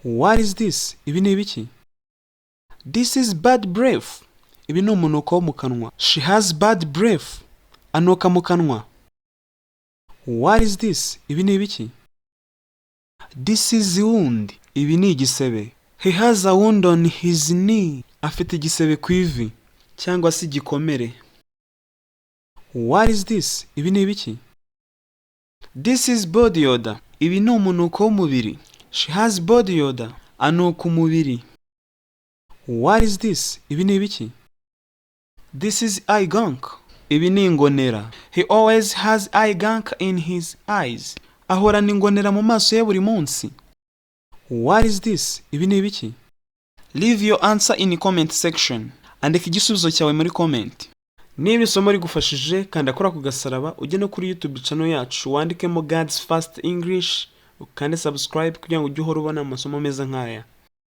What is this? Ibi ni ibiki? This is bad breath. Ibi ni umunuko wo mu kanwa. She has bad breath. Anuka mu kanwa. What is this? Ibi ni ibiki? This is wound. Ibi ni igisebe. He has a wound on his knee. Afite igisebe ku ivi cyangwa se igikomere. What is this? Ibi ni ibiki? This is body odor. Ibi ni umunuko w'umubiri. She has body odor. Anuka umubiri. What is this? Ibi ni ibiki? This is eye gunk. Ibi ni ingonera. He always has eye gunk in his eyes. Ahorana ingonera mu maso ye buri munsi. What is this? Ibi ni ibiki? Leave your answer in the comment section. Andika igisubizo cyawe muri comment. Niba isomo rigufashije kandi akora ku gasaraba ujye no kuri YouTube channel yacu wandikemo God's Fast English ukande subscribe kugira ngo ujye uhora ubona amasomo meza nk'aya.